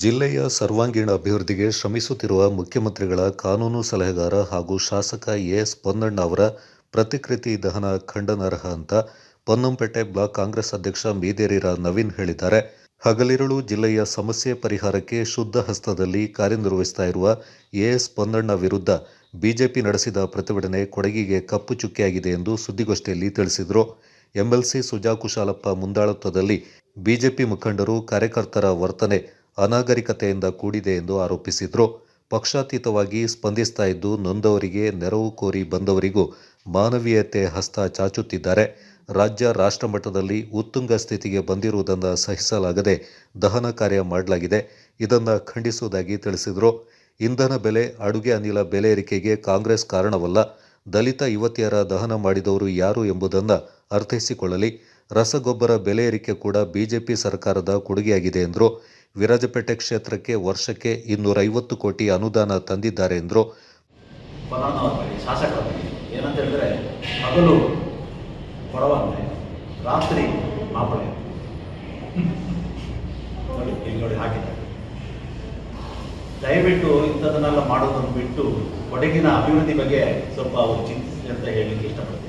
ಜಿಲ್ಲೆಯ ಸರ್ವಾಂಗೀಣ ಅಭಿವೃದ್ಧಿಗೆ ಶ್ರಮಿಸುತ್ತಿರುವ ಮುಖ್ಯಮಂತ್ರಿಗಳ ಕಾನೂನು ಸಲಹೆಗಾರ ಹಾಗೂ ಶಾಸಕ ಎಸ್ ಪೊನ್ನಣ್ಣ ಅವರ ಪ್ರತಿಕೃತಿ ದಹನ ಖಂಡನಾರ್ಹ ಅಂತ ಪೊನ್ನಂಪೇಟೆ ಬ್ಲಾಕ್ ಕಾಂಗ್ರೆಸ್ ಅಧ್ಯಕ್ಷ ಮೀದೇರಿರ ನವೀನ್ ಹೇಳಿದ್ದಾರೆ. ಹಗಲಿರುಳು ಜಿಲ್ಲೆಯ ಸಮಸ್ಯೆ ಪರಿಹಾರಕ್ಕೆ ಶುದ್ಧ ಹಸ್ತದಲ್ಲಿ ಕಾರ್ಯನಿರ್ವಹಿಸ್ತಾ ಇರುವ ಎಸ್ ಪೊನ್ನಣ್ಣ ವಿರುದ್ಧ ಬಿಜೆಪಿ ನಡೆಸಿದ ಪ್ರತಿಭಟನೆ ಕೊಡಗಿಗೆ ಕಪ್ಪು ಚುಕ್ಕೆಯಾಗಿದೆ ಎಂದು ಸುದ್ದಿಗೋಷ್ಠಿಯಲ್ಲಿ ತಿಳಿಸಿದರು. ಎಂಎಲ್ಸಿ ಸುಜಾ ಕುಶಾಲಪ್ಪ ಮುಂದಾಳತ್ವದಲ್ಲಿ ಬಿಜೆಪಿ ಮುಖಂಡರು, ಕಾರ್ಯಕರ್ತರ ವರ್ತನೆ ಅನಾಗರಿಕತೆಯಿಂದ ಕೂಡಿದೆ ಎಂದು ಆರೋಪಿಸಿದರು. ಪಕ್ಷಾತೀತವಾಗಿ ಸ್ಪಂದಿಸ್ತಾ ಇದ್ದು ನೊಂದವರಿಗೆ ನೆರವು ಕೋರಿ ಬಂದವರಿಗೂ ಮಾನವೀಯತೆ ಹಸ್ತ ಚಾಚುತ್ತಿದ್ದಾರೆ. ರಾಜ್ಯ ರಾಷ್ಟ್ರ ಮಟ್ಟದಲ್ಲಿ ಉತ್ತುಂಗ ಸ್ಥಿತಿಗೆ ಬಂದಿರುವುದನ್ನು ಸಹಿಸಲಾಗದೆ ದಹನ ಕಾರ್ಯ ಮಾಡಲಾಗಿದೆ. ಇದನ್ನು ಖಂಡಿಸುವುದಾಗಿ ತಿಳಿಸಿದರು. ಇಂಧನ ಬೆಲೆ, ಅಡುಗೆ ಅನಿಲ ಬೆಲೆ ಏರಿಕೆಗೆ ಕಾಂಗ್ರೆಸ್ ಕಾರಣವಲ್ಲ. ದಲಿತ ಯುವತಿಯರ ದಹನ ಮಾಡಿದವರು ಯಾರು ಎಂಬುದನ್ನು ಅರ್ಥೈಸಿಕೊಳ್ಳಲಿ. ರಸಗೊಬ್ಬರ ಬೆಲೆ ಏರಿಕೆ ಕೂಡ ಬಿಜೆಪಿ ಸರ್ಕಾರದ ಕೊಡುಗೆಯಾಗಿದೆ ಎಂದರು. ವಿರಾಜಪೇಟೆ ಕ್ಷೇತ್ರಕ್ಕೆ ವರ್ಷಕ್ಕೆ 250 ಕೋಟಿ ಅನುದಾನ ತಂದಿದ್ದಾರೆ ಎಂದರು. ಶಾಸಕರು ಏನಂತ ಹೇಳಿದ್ರೆ, ಹಗಲು ಕೊಡವಂತೆ, ರಾತ್ರಿ ಮಾಪಳೆ ನೋಡಿ ಹಾಕಿದ್ದಾರೆ. ದಯವಿಟ್ಟು ಇಂಥದನ್ನೆಲ್ಲ ಮಾಡೋದನ್ನು ಬಿಟ್ಟು ಕೊಡಗಿನ ಅಭಿವೃದ್ಧಿ ಬಗ್ಗೆ ಸ್ವಲ್ಪ ಅವರು ಚಿಂತಿಸಿ ಅಂತ ಹೇಳಲಿಕ್ಕೆ ಇಷ್ಟಪಡ್ತೀನಿ.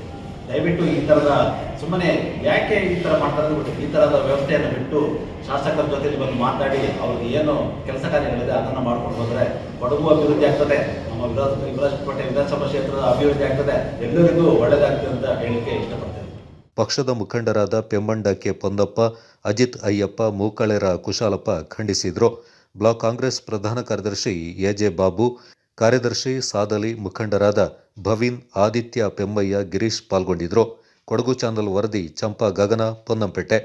ದಯವಿಟ್ಟು ಈ ಥರದ ಸುಮ್ಮನೆ ಯಾಕೆ ಈ ಥರ ಮಾಡ್ತಾರೆ ಗೊತ್ತಿಲ್ಲ. ಈ ಥರದ ವ್ಯವಸ್ಥೆಯನ್ನು ಬಿಟ್ಟು ಶಾಸಕರ ಜೊತೆಲಿ ಬಂದು ಮಾತಾಡಿ ಅವ್ರಿಗೆ ಏನು ಕೆಲಸ ಕಾರ್ಯಗಳಿದೆ ಅದನ್ನು ಮಾಡ್ಕೊಂಡು ಹೋದರೆ ಕೊಡಗು ಅಭಿವೃದ್ಧಿ ಆಗ್ತದೆ, ನಮ್ಮ ವಿರಾಜಪೇಟೆ ವಿಧಾನಸಭಾ ಕ್ಷೇತ್ರದ ಅಭಿವೃದ್ಧಿ ಆಗ್ತದೆ, ಎಲ್ಲರಿಗೂ ಒಳ್ಳೆಯದಾಗ್ತದೆ ಅಂತ ಹೇಳಲಿಕ್ಕೆ ಇಷ್ಟಪಡ್ತೇನೆ. ಪಕ್ಷದ ಮುಖಂಡರಾದ ಪೆಮ್ಮಂಡ ಕೆ ಪೊಂದಪ್ಪ, ಅಜಿತ್ ಅಯ್ಯಪ್ಪ, ಮೂಕಳೆರ ಕುಶಾಲಪ್ಪ ಖಂಡಿಸಿದರು. ಬ್ಲಾಕ್ ಕಾಂಗ್ರೆಸ್ ಪ್ರಧಾನ ಕಾರ್ಯದರ್ಶಿ ಎಜೆ ಬಾಬು, ಕಾರ್ಯದರ್ಶಿ ಸಾದಲಿ, ಮುಖಂಡರಾದ ಭವೀನ್, ಆದಿತ್ಯ, ಪೆಮ್ಮಯ್ಯ, ಗಿರೀಶ್ ಪಾಲ್ಗೊಂಡಿದ್ದರು. ಕೊಡಗು ಚಾನಲ್ ವರದಿ ಚಂಪಾ ಗಗನ, ಪೊನ್ನಂಪೇಟೆ.